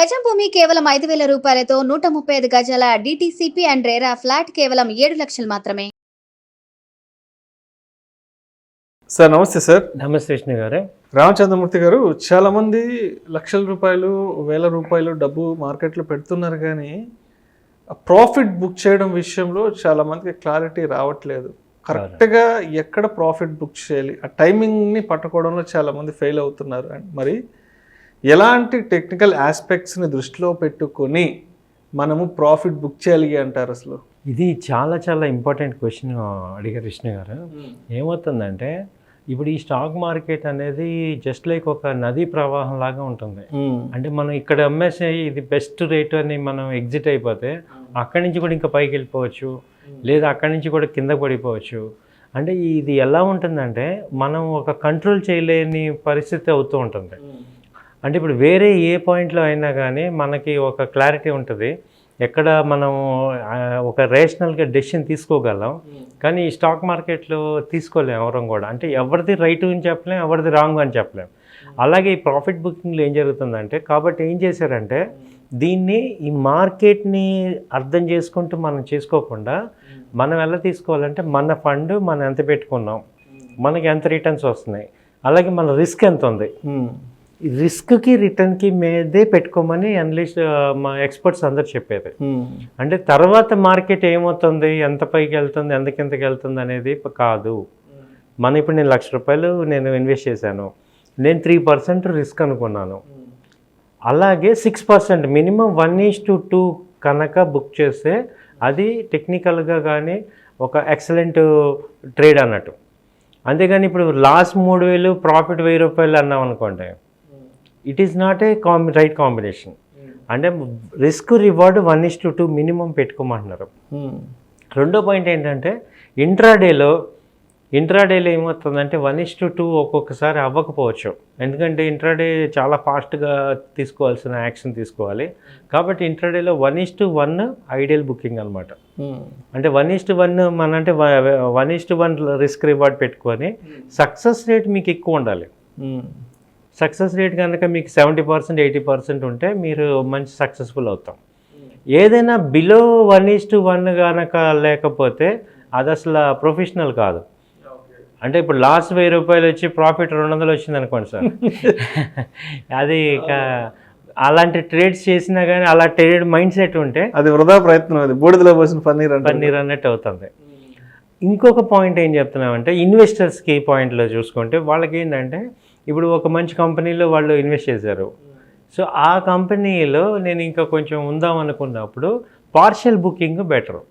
గజం భూమి కేవలం 5,000 రూపాయలతో 135 గజాల డిటిసిపి అండ్ రేరా ఫ్లాట్ కేవలం 7 లక్షలు మాత్రమే. సార్ నమస్తే సార్. నమస్తే విష్ణు గారు. రామచంద్రమూర్తి గారు, చాలామంది లక్షల రూపాయలు, వేల రూపాయలు డబ్బు మార్కెట్లో పెడుతున్నారు, కానీ ప్రాఫిట్ బుక్ చేయడం విషయంలో చాలామందికి క్లారిటీ రావట్లేదు. కరెక్ట్గా ఎక్కడ ప్రాఫిట్ బుక్ చేయాలి, ఆ టైమింగ్ని పట్టుకోవడంలో చాలామంది ఫెయిల్ అవుతున్నారు. అండ్ మరి ఎలాంటి టెక్నికల్ ఆస్పెక్ట్స్ని దృష్టిలో పెట్టుకొని మనము ప్రాఫిట్ బుక్ చేయాలి అంటారు? అసలు ఇది చాలా చాలా ఇంపార్టెంట్ క్వశ్చన్ అడిగారు విష్ణు గారు. ఏమవుతుందంటే ఇప్పుడు ఈ స్టాక్ మార్కెట్ అనేది జస్ట్ లైక్ ఒక నదీ ప్రవాహం లాగా ఉంటుంది. అంటే మనం ఇక్కడ అమ్మేసి ఇది బెస్ట్ రేటు అని మనం ఎగ్జిట్ అయిపోతే అక్కడి నుంచి కూడా ఇంకా పైకి వెళ్ళిపోవచ్చు, లేదా అక్కడి నుంచి కూడా కింద పడిపోవచ్చు. అంటే ఇది ఎలా ఉంటుందంటే మనం ఒక కంట్రోల్ చేయలేని పరిస్థితి అవుతూ ఉంటుంది. అంటే ఇప్పుడు వేరే ఏ పాయింట్లో అయినా కానీ మనకి ఒక క్లారిటీ ఉంటుంది, ఎక్కడ మనం ఒక రేషనల్గా డెసిషన్ తీసుకోగలం. కానీ ఈ స్టాక్ మార్కెట్లో తీసుకోలేము ఎవరం కూడా. అంటే ఎవరిది రైట్ అని చెప్పలేం, ఎవరిది రాంగ్ అని చెప్పలేం. అలాగే ఈ ప్రాఫిట్ బుకింగ్లో ఏం జరుగుతుందంటే, కాబట్టి ఏం చేశారంటే దీన్ని ఈ మార్కెట్ని అర్థం చేసుకుంటూ మనం చేసుకోకుండా మనం ఎలా తీసుకోవాలంటే మన ఫండ్ మనం ఎంత పెట్టుకున్నాం, మనకి ఎంత రిటర్న్స్ వస్తున్నాయి, అలాగే మన రిస్క్ ఎంత ఉంది, రిస్క్కి రిటర్న్కి మీదే పెట్టుకోమని అనలిస్ట్ మా ఎక్స్పర్ట్స్ అందరు చెప్పేది. అంటే తర్వాత మార్కెట్ ఏమవుతుంది, ఎంత పైకి వెళ్తుంది, ఎంత కిందకి వెళ్తుంది అనేది కాదు. ఇప్పుడు నేను ₹1,00,000 నేను ఇన్వెస్ట్ చేశాను, నేను 3% రిస్క్ అనుకున్నాను. అలాగే 6% మినిమం 1:2 కనుక బుక్ చేస్తే అది టెక్నికల్గా కానీ ఒక ఎక్సలెంట్ ట్రేడ్ అన్నట్టు. అంతేగాని ఇప్పుడు లాస్ట్ 3,000 ప్రాఫిట్ ₹1,000 అన్నాం అనుకోండి, it is not a right combination. అంటే రిస్క్ రివార్డ్ 1:2 మినిమం పెట్టుకోమంటున్నారు. రెండో పాయింట్ ఏంటంటే ఇంట్రాడేలో ఏమవుతుందంటే 1:2 ఒక్కొక్కసారి అవ్వకపోవచ్చు. ఎందుకంటే ఇంట్రాడే చాలా ఫాస్ట్గా తీసుకోవాల్సిన యాక్షన్ తీసుకోవాలి. కాబట్టి ఇంట్రాడేలో 1:1 ఐడియల్ బుకింగ్ అనమాట. అంటే 1:1 అంటే 1:1 రిస్క్ రివార్డ్ పెట్టుకొని సక్సెస్ రేట్ మీకు ఎక్కువ ఉండాలి. సక్సెస్ రేట్ కనుక మీకు 70%, 80% ఉంటే మీరు మంచి సక్సెస్ఫుల్ అవుతాం. ఏదైనా బిలో 1:1 కనుక లేకపోతే అది అసలు ప్రొఫెషనల్ కాదు. అంటే ఇప్పుడు లాస్ట్ ₹1,000 వచ్చి ప్రాఫిట్ 200 వచ్చింది అనుకోండి సార్, అది అలాంటి ట్రేడ్స్ చేసినా కానీ అలా ట్రేడ్ మైండ్ సెట్ ఉంటే అది వృధా ప్రయత్నం, అది బూడిదలో పోసిన పన్నీర్ అన్నట్టు అవుతుంది. ఇంకొక పాయింట్ ఏం చెప్తున్నామంటే ఇన్వెస్టర్స్కి పాయింట్లో చూసుకుంటే వాళ్ళకి ఏంటంటే ఇప్పుడు ఒక మంచి కంపెనీలో వాళ్ళు ఇన్వెస్ట్ చేశారు. సో ఆ కంపెనీలో నేను ఇంకా కొంచెం ఉందాం అనుకున్నప్పుడు పార్షియల్ బుకింగ్ బెటరు.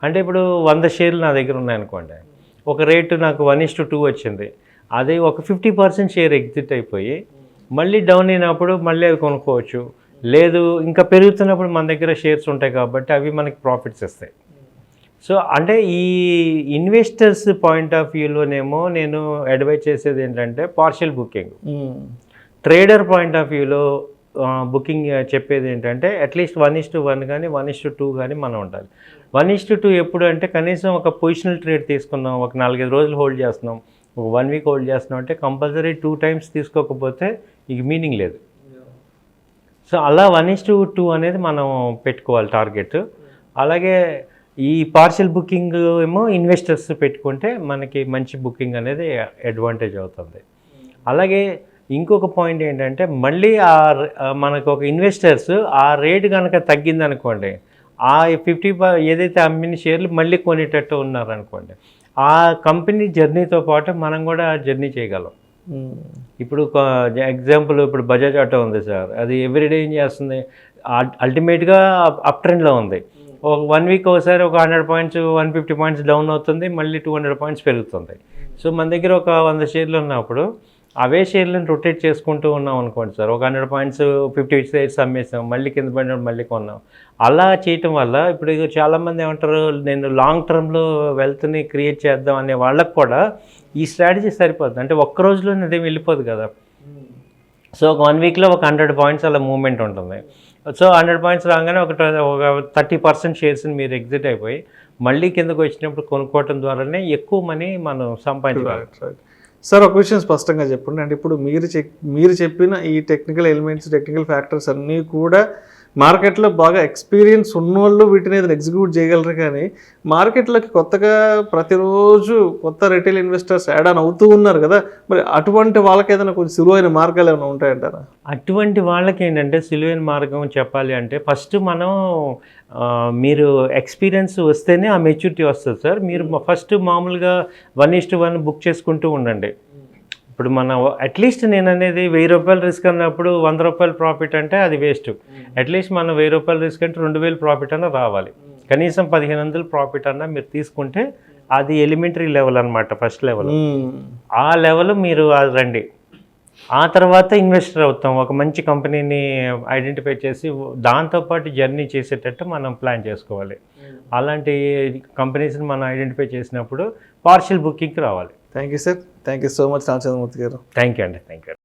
అంటే ఇప్పుడు 100 షేర్లు నా దగ్గర ఉన్నాయనుకోండి, ఒక రేటు నాకు 1:2 వచ్చింది, అదే ఒక 50% షేర్ ఎగ్జిట్ అయిపోయి మళ్ళీ డౌన్ అయినప్పుడు మళ్ళీ అవి కొనుక్కోవచ్చు. లేదు ఇంకా పెరుగుతున్నప్పుడు మన దగ్గర షేర్స్ ఉంటాయి కాబట్టి అవి మనకి ప్రాఫిట్స్ ఇస్తాయి. సో అంటే ఈ ఇన్వెస్టర్స్ పాయింట్ ఆఫ్ వ్యూలోనేమో నేను అడ్వైజ్ చేసేది ఏంటంటే partial booking. Trader point of వ్యూలో బుకింగ్ చెప్పేది ఏంటంటే అట్లీస్ట్ 1:1 కానీ 1:2 కానీ మనం ఉండాలి. 1:2 ఎప్పుడు అంటే కనీసం ఒక పొజిషనల్ ట్రేడ్ తీసుకున్నాం, ఒక 4-5 రోజులు హోల్డ్ చేస్తున్నాం, ఒక 1 వీక్ హోల్డ్ చేస్తున్నాం అంటే కంపల్సరీ 2 times తీసుకోకపోతే ఇక మీనింగ్ లేదు. సో అలా 1:2 అనేది మనం పెట్టుకోవాలి టార్గెట్. అలాగే ఈ పార్షియల్ బుకింగ్ ఏమో ఇన్వెస్టర్స్ పెట్టుకుంటే మనకి మంచి బుకింగ్ అనేది అడ్వాంటేజ్ అవుతుంది. అలాగే ఇంకొక పాయింట్ ఏంటంటే మళ్ళీ మనకు ఒక ఇన్వెస్టర్స్ ఆ రేట్ కనుక తగ్గిందనుకోండి, ఆ 50 ఏదైతే అమ్మిన షేర్లు మళ్ళీ కొనేటట్టు ఉన్నారనుకోండి, ఆ కంపెనీ జర్నీతో పాటు మనం కూడా జర్నీ చేయగలం. ఇప్పుడు ఎగ్జాంపుల్ ఇప్పుడు బజాజ్ ఆటో ఉంది సార్, అది ఎవ్రీడే ఏం చేస్తుంది, అల్టిమేట్గా అప్ ట్రెండ్లో ఉంది. ఒక 1 వీక్ ఒకసారి ఒక 100 పాయింట్స్ 150 పాయింట్స్ డౌన్ అవుతుంది, మళ్ళీ 200 పాయింట్స్ పెరుగుతుంది. సో మన దగ్గర ఒక 100 షేర్లు ఉన్నప్పుడు అవే షేర్లను రొటేట్ చేసుకుంటూ ఉన్నాం అనుకోండి సార్, ఒక 100 పాయింట్స్ 50 షేర్స్ అమ్మేసాం, మళ్ళీ కింద పడినప్పుడు మళ్ళీ కొన్నాం. అలా చేయటం వల్ల ఇప్పుడు చాలామంది ఏమంటారు, నేను లాంగ్ టర్మ్లో వెల్త్ని క్రియేట్ చేద్దాం అనే వాళ్ళకు కూడా ఈ స్ట్రాటజీ సరిపోతుంది. అంటే ఒక్క రోజులోనే అదేం వెళ్ళిపోదు కదా. సో ఒక 1 వీక్లో ఒక 100 పాయింట్స్ అలా మూవ్మెంట్ ఉంటుంది. సో 100 పాయింట్స్ రాగానే ఒక 30% షేర్స్ని మీరు ఎగ్జిట్ అయిపోయి మళ్ళీ కిందకు వచ్చినప్పుడు కొనుక్కోవటం ద్వారానే ఎక్కువ మనీ మనం సంపాదించాలి. సార్ ఒక విషయం స్పష్టంగా చెప్పండి, అంటే ఇప్పుడు మీరు చెప్పిన ఈ టెక్నికల్ ఎలిమెంట్స్, టెక్నికల్ ఫ్యాక్టర్స్ అన్నీ కూడా మార్కెట్లో బాగా ఎక్స్పీరియన్స్ ఉన్నోళ్ళు వీటిని ఏదైనా ఎగ్జిక్యూట్ చేయగలరు, కానీ మార్కెట్లోకి కొత్తగా ప్రతిరోజు కొత్త రిటైల్ ఇన్వెస్టర్స్ యాడ్ ఆన్ అవుతూ ఉన్నారు కదా, మరి అటువంటి వాళ్ళకి ఏదైనా కొంచెం సులువైన మార్గాలు ఏమైనా ఉంటాయంటారా? అటువంటి వాళ్ళకి ఏంటంటే సులువైన మార్గం చెప్పాలి అంటే ఫస్ట్ మనం మీరు ఎక్స్పీరియన్స్ వస్తేనే ఆ మెచ్యూరిటీ వస్తుంది సార్. మీరు ఫస్ట్ మామూలుగా 1:1 బుక్ చేసుకుంటూ ఉండండి. ఇప్పుడు మన అట్లీస్ట్ నేను అనేది ₹1000 రిస్క్ అన్నప్పుడు ₹100 ప్రాఫిట్ అంటే అది వేస్ట్. అట్లీస్ట్ మనం ₹1000 రిస్క్ అంటే 2000 ప్రాఫిట్ అన్న రావాలి. కనీసం 1500 ప్రాఫిట్ అన్న మీరు తీసుకుంటే అది ఎలిమెంటరీ లెవెల్ అనమాట, ఫస్ట్ లెవెల్. ఆ లెవెల్ మీరు అది రండి. ఆ తర్వాత ఇన్వెస్టర్ అవుతాం. ఒక మంచి కంపెనీని ఐడెంటిఫై చేసి దాంతోపాటు జర్నీ చేసేటట్టు మనం ప్లాన్ చేసుకోవాలి. అలాంటి కంపెనీస్ని మనం ఐడెంటిఫై చేసినప్పుడు పార్షియల్ బుకింగ్కి రావాలి. Thank you sir, thank you so much Ramachandramurthy గారు. థ్యాంక్ యూ అండి, థ్యాంక్ యూ.